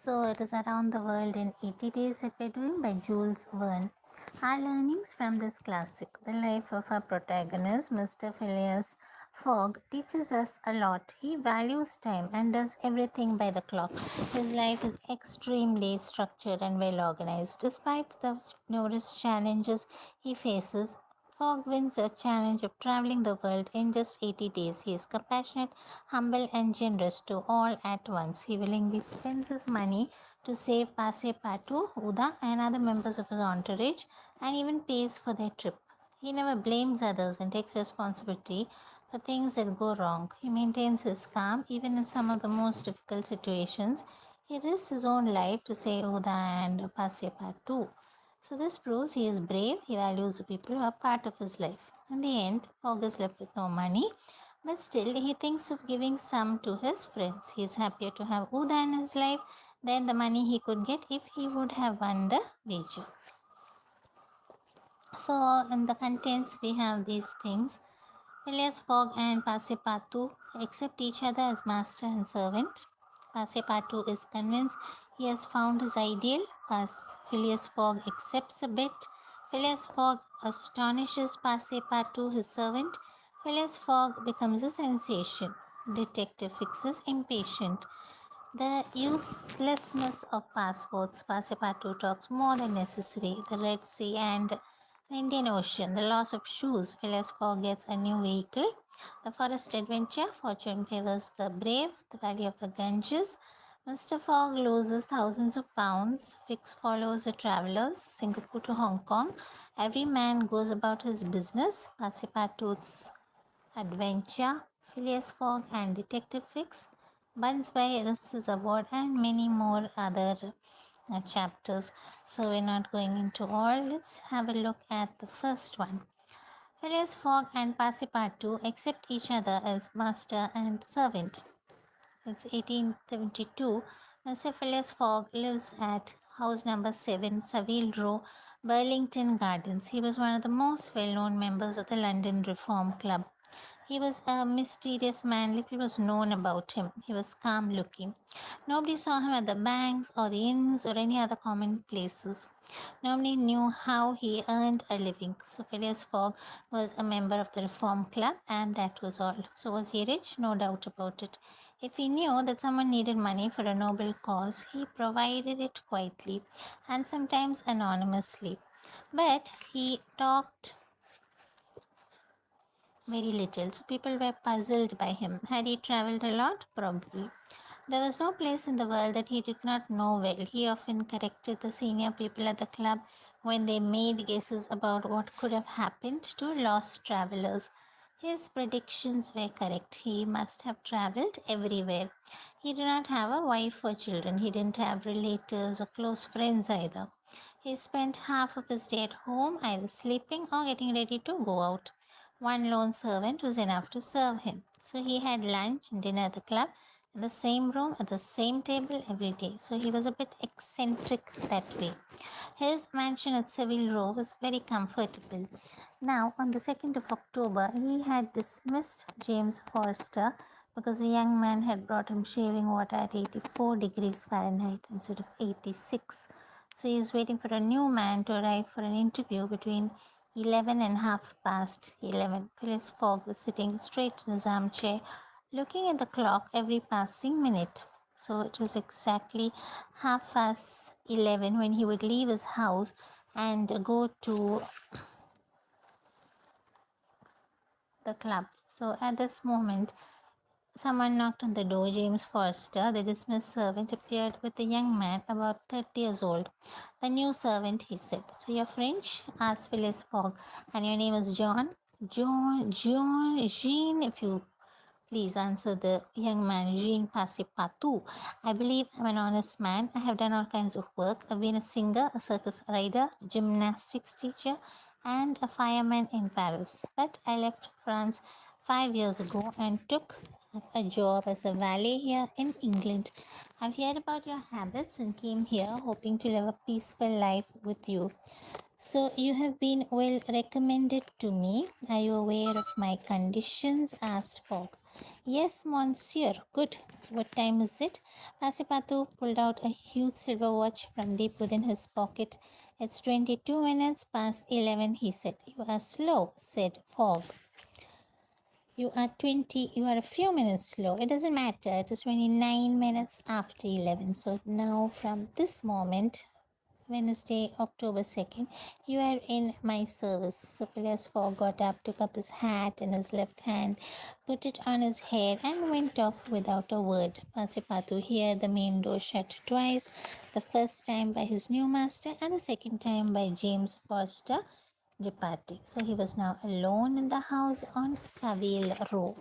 So it is Around the World in 80 Days that we're doing by Jules Verne. Our learnings from this classic, the life of our protagonist, Mr. Phileas Fogg, teaches us a lot. He values time and does everything by the clock. His life is extremely structured and well organized. Despite the numerous challenges he faces, Fogg wins a challenge of traveling the world in just 80 days. He is compassionate, humble, and generous to all at once. He willingly spends his money to save Passepartout, Uda, and other members of his entourage, and even pays for their trip. He never blames others and takes responsibility for things that go wrong. He maintains his calm even in some of the most difficult situations. He risks his own life to save Uda and Passepartout. So this proves he is brave, he values the people who are part of his life. In the end, Fogg is left with no money, but still he thinks of giving some to his friends. He is happier to have Uda in his life than the money he could get if he would have won the wager. So in the contents we have these things. Phileas Fogg and Passepartout accept each other as master and servant. Passepartout is convinced he has found his ideal. Phileas Fogg accepts a bet. Phileas Fogg astonishes Passepartout, his servant. Phileas Fogg becomes a sensation. Detective Fix is impatient. The uselessness of passports. Passepartout talks more than necessary. The Red Sea and the Indian Ocean. The loss of shoes. Phileas Fogg gets a new vehicle. The forest adventure. Fortune favors the brave. The Valley of the Ganges. Mr. Fogg loses thousands of pounds. Fix follows the travelers. Singapore to Hong Kong. Every man goes about his business. Passepartout's adventure, Phileas Fogg and Detective Fix, Buns by Risks is Aboard, and many more other chapters. So we're not going into all. Let's have a look at the first one. Phileas Fogg and Passepartout accept each other as master and servant. It's 1872. Mr. Phileas Fogg lives at house number 7, Savile Row, Burlington Gardens. He was one of the most well known members of the London Reform Club. He was a mysterious man. Little was known about him. He was calm looking. Nobody saw him at the banks or the inns or any other common places. Nobody knew how he earned a living. So Phileas Fogg was a member of the Reform Club, and that was all. So was he rich? No doubt about it. If he knew that someone needed money for a noble cause, he provided it quietly and sometimes anonymously. But he talked very little, so people were puzzled by him. Had he traveled a lot? Probably. There was no place in the world that he did not know well. He often corrected the senior people at the club when they made guesses about what could have happened to lost travelers. His predictions were correct. He must have traveled everywhere. He did not have a wife or children. He didn't have relatives or close friends either. He spent half of his day at home, either sleeping or getting ready to go out. One lone servant was enough to serve him. So he had lunch and dinner at the club in the same room at the same table every day. So he was a bit eccentric that way. His mansion at Savile Row was very comfortable. Now, on the 2nd of October, he had dismissed James Forster because the young man had brought him shaving water at 84 degrees Fahrenheit instead of 86. So he was waiting for a new man to arrive for an interview between 11 and half past 11. Phileas Fogg was sitting straight in his armchair, looking at the clock every passing minute. So it was exactly half past 11 when he would leave his house and go to the club. So at this moment, someone knocked on the door. James Forster, the dismissed servant, appeared with a young man about 30 years old. The new servant, he said. So you're French? Asked Phileas Fogg. And your name is John? Jean, if you please, answered the young man. Jean Passepartout. I believe I'm an honest man. I have done all kinds of work. I've been a singer, a circus rider, a gymnastics teacher, and a fireman in Paris. But I left France 5 years ago and took up a job as a valet here in England. I've heard about your habits and came here hoping to live a peaceful life with you. So you have been well recommended to me. Are you aware of my conditions? Asked Fogg. Yes, monsieur. Good. What time is it? Passepartout pulled out a huge silver watch from deep within his pocket. It's 22 minutes past 11, he said. You are slow, said Fogg. You are a few minutes slow. It doesn't matter. It is 29 minutes after 11. So now, from this moment, Wednesday, October 2nd, you are in my service. So Phileas Fogg got up, took up his hat in his left hand, put it on his head, and went off without a word. Passepartout heard the main door shut twice, the first time by his new master, and the second time by James Foster departing. So he was now alone in the house on Savile Row.